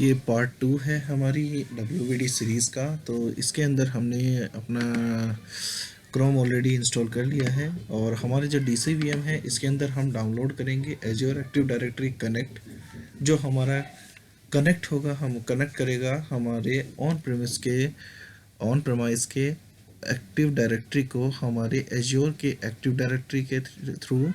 ये पार्ट 2 है हमारी WVD सीरीज़ का। तो इसके अंदर हमने अपना क्रोम ऑलरेडी इंस्टॉल कर लिया है और हमारे जो DCVM है इसके अंदर हम डाउनलोड करेंगे एज्योर एक्टिव डायरेक्टरी कनेक्ट। जो हमारा कनेक्ट होगा, हम कनेक्ट करेगा हमारे ऑन प्रेमाइस के एक्टिव डायरेक्टरी को हमारे एज्योर के एक्टिव डायरेक्टरी के थ्रू,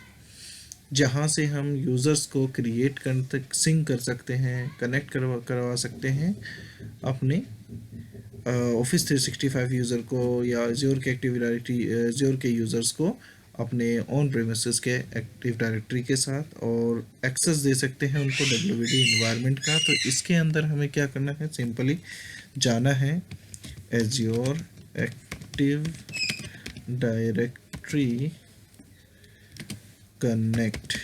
जहाँ से हम यूज़र्स को क्रिएट कर सिंक कर सकते हैं, कनेक्ट करवा सकते हैं अपने ऑफिस 365 यूज़र को या एज्योर के एक्टिव डायरेक्टरी एज्योर के यूज़र्स को अपने ऑन प्रेमिसेस के एक्टिव डायरेक्टरी के साथ, और एक्सेस दे सकते हैं उनको WVD इन्वायरमेंट का। तो इसके अंदर हमें क्या करना है, सिंपली जाना है azure active directory connect.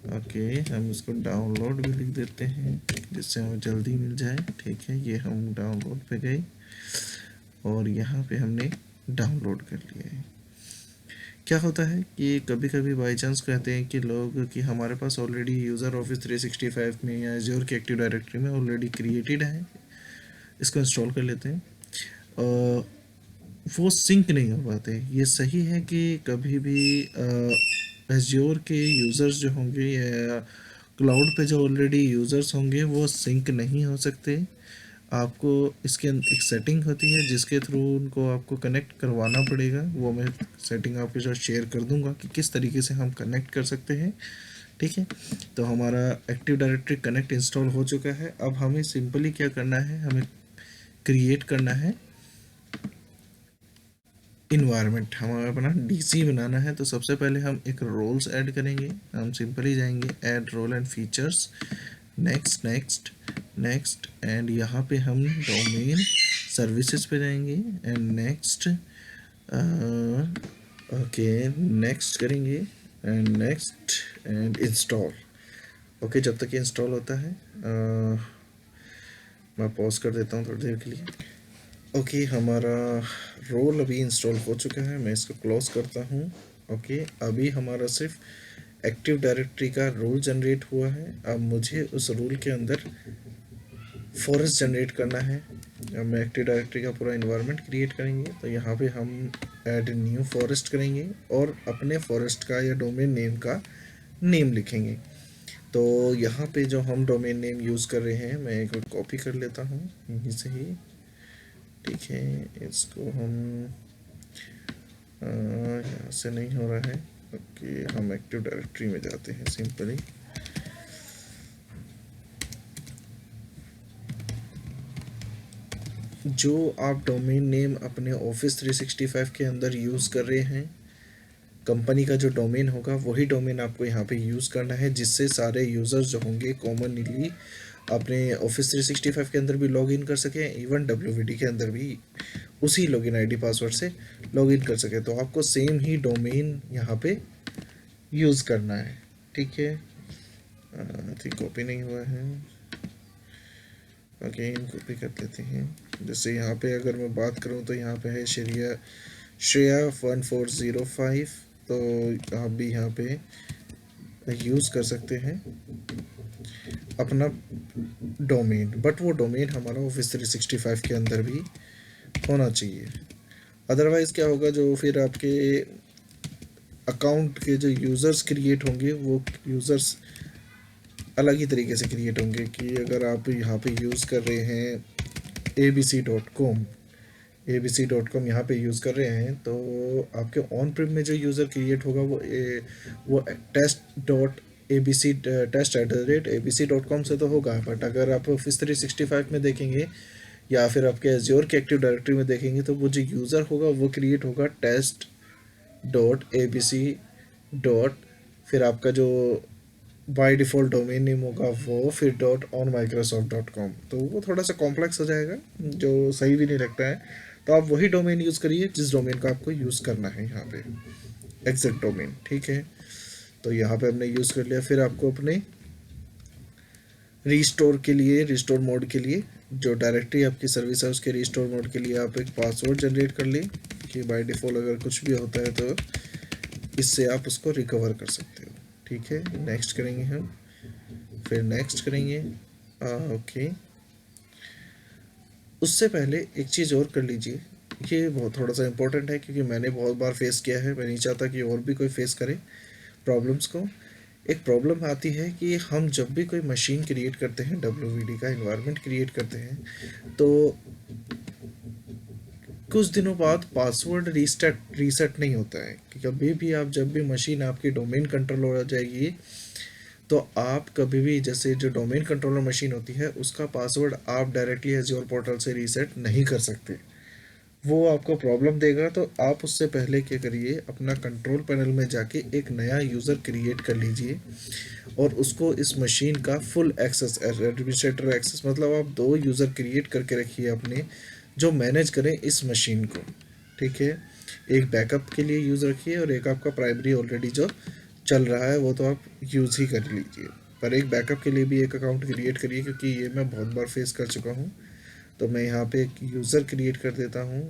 Okay, हम इसको डाउनलोड भी लिख देते हैं जिससे हमें जल्दी मिल जाए। ठीक है, ये हम डाउनलोड पे गए और यहाँ पे हमने डाउनलोड कर लिया है। क्या होता है कि कभी कभी बाई चांस कहते हैं कि लोग कि हमारे पास ऑलरेडी यूज़र ऑफिस 365 में या एज्योर की एक्टिव डायरेक्टरी में ऑलरेडी क्रिएटेड है, इसको इंस्टॉल कर लेते हैं, वो सिंक नहीं हो पाते। ये सही है कि कभी भी एज्योर के यूज़र्स जो होंगे या क्लाउड पे जो ऑलरेडी यूज़र्स होंगे वो सिंक नहीं हो सकते। आपको इसके एक सेटिंग होती है जिसके थ्रू उनको आपको कनेक्ट करवाना पड़ेगा। वो मैं सेटिंग आपके साथ शेयर कर दूंगा कि किस तरीके से हम कनेक्ट कर सकते हैं। ठीक है, तो हमारा एक्टिव डायरेक्टरी कनेक्ट इंस्टॉल हो चुका है। अब हमें सिंपली क्या करना है, हमें क्रिएट करना है इन्वायरमेंट, हमें अपना DC बनाना है। तो सबसे पहले हम एक रोल्स ऐड करेंगे। हम सिंपली जाएंगे add role and features, next next next, and यहाँ पे हम डोमेन सर्विसेज पे जाएंगे एंड नेक्स्ट, ओके नेक्स्ट करेंगे and next and install. Okay, जब तक ये इंस्टॉल होता है मैं पॉज कर देता हूँ थोड़ी देर के लिए। ओके, हमारा रोल अभी इंस्टॉल हो चुका है, मैं इसको क्लोज करता हूँ। ओके, अभी हमारा सिर्फ एक्टिव डायरेक्टरी का रोल जनरेट हुआ है। अब मुझे उस रोल के अंदर फॉरेस्ट जनरेट करना है। अब मैं एक्टिव डायरेक्टरी का पूरा इन्वायरमेंट क्रिएट करेंगे। तो यहाँ पे हम ऐड न्यू फॉरेस्ट करेंगे और अपने फॉरेस्ट का या डोमेन नेम का नेम लिखेंगे। तो यहाँ पे जो हम डोमेन नेम यूज़ कर रहे हैं, मैं एक कॉपी कर लेता हूँ यहीं से ही। ठीक है, इसको हम यहाँ से नहीं हो रहा है। ओके, हम एक्टिव डायरेक्टरी में जाते हैं सिंपली। जो आप डोमेन नेम अपने ऑफिस 365 के अंदर यूज़ कर रहे हैं, कंपनी का जो डोमेन होगा वही डोमेन आपको यहाँ पे यूज़ करना है, जिससे सारे यूज़र्स जो होंगे कॉमनली अपने ऑफिस 365 के अंदर भी लॉगिन कर सकें, इवन WVD के अंदर भी उसी लॉगिन आईडी पासवर्ड से लॉगिन कर सके। तो आपको सेम ही डोमेन यहाँ पे यूज़ करना है। ठीक है, ठीक कॉपी नहीं हुआ है। अगेन कॉपी कर लेते हैं। जैसे यहाँ पे अगर मैं बात करूँ तो यहाँ पे है श्रेया 1405, तो आप भी यहाँ पे यूज़ कर सकते हैं अपना डोमेन, बट वो डोमेन हमारा ऑफिस 365 के अंदर भी होना चाहिए। अदरवाइज़ क्या होगा, जो फिर आपके अकाउंट के जो यूज़र्स क्रिएट होंगे वो यूज़र्स अलग ही तरीके से क्रिएट होंगे। कि अगर आप यहाँ पे यूज़ कर रहे हैं abc.com यहाँ पे यूज़ कर रहे हैं, तो आपके ऑन प्रिम में जो यूज़र क्रिएट होगा वो test.abc.com से तो होगा। बट अगर आप ऑफिस 365 में देखेंगे या फिर आपके एज्योर के एक्टिव डायरेक्टरी में देखेंगे, तो वो जो यूज़र होगा वो क्रिएट होगा test.abc. फिर आपका जो बाय डिफ़ॉल्ट डोमेन नेम होगा वो फिर .onmicrosoft.com, तो वो थोड़ा सा कॉम्प्लेक्स हो जाएगा, जो सही भी नहीं लगता है। तो आप वही डोमेन यूज़ करिए जिस डोमेन का आपको यूज़ करना है, यहाँ पे एग्जैक्ट डोमेन। ठीक है, तो यहाँ पे हमने यूज़ कर लिया। फिर आपको अपने रिस्टोर मोड के लिए जो डायरेक्टरी आपकी सर्विस है उसके रिस्टोर मोड के लिए आप एक पासवर्ड जनरेट कर लें कि बाय डिफ़ॉल्ट अगर कुछ भी होता है तो इससे आप उसको रिकवर कर सकते हो। ठीक है, नेक्स्ट करेंगे हम, फिर नेक्स्ट करेंगे ओके, उससे पहले एक चीज़ और कर लीजिए, ये बहुत थोड़ा सा इम्पोर्टेंट है क्योंकि मैंने बहुत बार फेस किया है, मैं नहीं चाहता कि और भी कोई फेस करे प्रॉब्लम्स को। एक प्रॉब्लम आती है कि हम जब भी कोई मशीन क्रिएट करते हैं, डब्ल्यू का इन्वायरमेंट क्रिएट करते हैं, तो कुछ दिनों बाद पासवर्ड रीसेट रीसेट नहीं होता है कि कभी भी आप जब भी मशीन आपकी डोमेन कंट्रोल हो जाएगी, तो आप कभी भी जैसे जो डोमेन कंट्रोलर मशीन होती है उसका पासवर्ड आप डायरेक्टली एज्योर पोर्टल से रीसेट नहीं कर सकते, वो आपको प्रॉब्लम देगा। तो आप उससे पहले क्या करिए, अपना कंट्रोल पैनल में जाके एक नया यूज़र क्रिएट कर लीजिए और उसको इस मशीन का फुल एक्सेस, एडमिनिस्ट्रेटर एक्सेस, मतलब आप दो यूज़र क्रिएट करके रखिए अपने, जो मैनेज करें इस मशीन को। ठीक है, एक बैकअप के लिए यूज़ रखिए और एक आपका प्राइमरी ऑलरेडी जो चल रहा है वो तो आप यूज़ ही कर लीजिए, पर एक बैकअप के लिए भी एक अकाउंट क्रिएट करिए, क्योंकि ये मैं बहुत बार फेस कर चुका हूँ। तो मैं यहाँ पे एक यूज़र क्रिएट कर देता हूँ।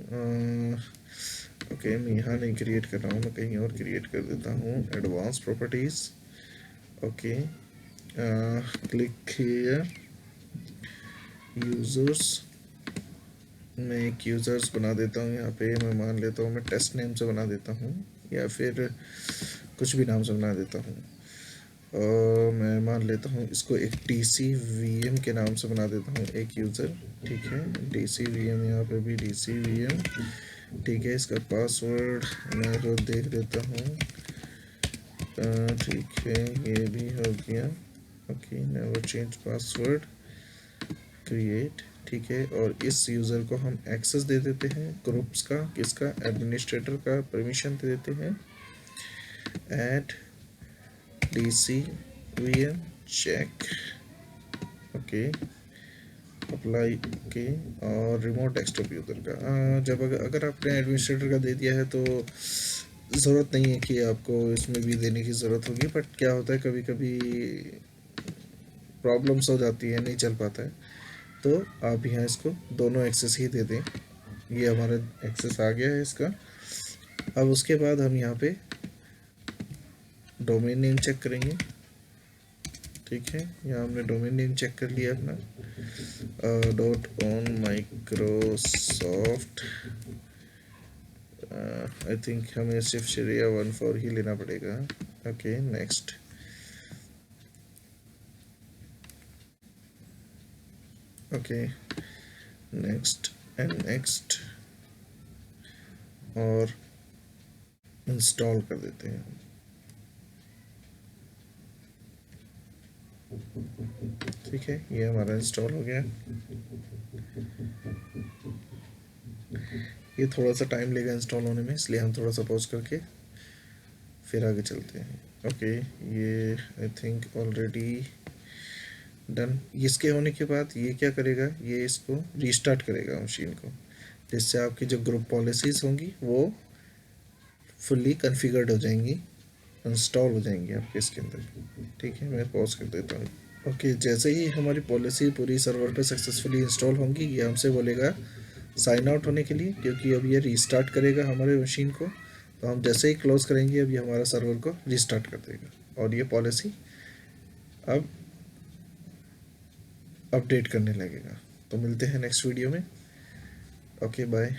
ओके, मैं यहाँ नहीं क्रिएट कर रहा हूँ, मैं कहीं और क्रिएट कर देता हूँ। Advance properties, okay, click here, users, मैं एक यूज़र्स बना देता हूँ यहाँ पे, मैं मान लेता हूँ मैं टेस्ट नेम से बना देता हूँ या फिर कुछ भी नाम से बना देता हूँ। और मैं मान लेता हूँ इसको एक DCVM के नाम से बना देता हूँ एक यूज़र। ठीक है, DCVM, यहाँ पे भी DCVM। ठीक है, इसका पासवर्ड मैं तो देख देता हूँ। ठीक है, ये भी हो गया। Okay, never change password, create. ठीक है, और इस यूज़र को हम एक्सेस दे देते हैं ग्रुप्स का, किसका, एडमिनिस्ट्रेटर का परमिशन दे देते हैं। Add DCVM check, okay, apply, okay, और रिमोट डेस्कटॉप यूज़र का जब अगर आपने एडमिनिस्ट्रेटर का दे दिया है तो ज़रूरत नहीं है कि आपको इसमें भी देने की ज़रूरत होगी, बट क्या होता है कभी कभी प्रॉब्लम्स हो जाती है, नहीं चल पाता है, तो आप यहाँ इसको दोनों एक्सेस ही दे दें। ये हमारा एक्सेस आ गया है इसका। अब उसके बाद हम यहाँ पे डोमेन नेम चेक करेंगे। ठीक है, यहाँ हमने डोमेन नेम चेक कर लिया अपना, .on Microsoft। आई थिंक हमें सिर्फ शरिया 14 ही लेना पड़ेगा। Okay, next. Okay, next and next, और इंस्टॉल कर देते हैं। ठीक है, ये हमारा इंस्टॉल हो गया। ये थोड़ा सा टाइम लेगा इंस्टॉल होने में, इसलिए हम थोड़ा सा पॉज करके फिर आगे चलते हैं। ओके, ये आई थिंक ऑलरेडी डन। इसके होने के बाद ये क्या करेगा, ये इसको रीस्टार्ट करेगा मशीन को, जिससे आपकी जो ग्रुप पॉलिसीज़ होंगी वो फुल्ली कॉन्फ़िगर्ड हो जाएंगी, इंस्टॉल हो जाएंगी आपके इसके अंदर। ठीक है, मैं पॉज कर देता हूँ। ओके, जैसे ही हमारी पॉलिसी पूरी सर्वर पे सक्सेसफुली इंस्टॉल होंगी, ये हमसे बोलेगा साइन आउट होने के लिए, क्योंकि अब ये रीस्टार्ट करेगा हमारे मशीन को। तो हम जैसे ही क्लोज करेंगे, अब ये हमारा सर्वर को रीस्टार्ट कर देगा और ये पॉलिसी अब अपडेट करने लगेगा। तो मिलते हैं नेक्स्ट वीडियो में। Okay, bye.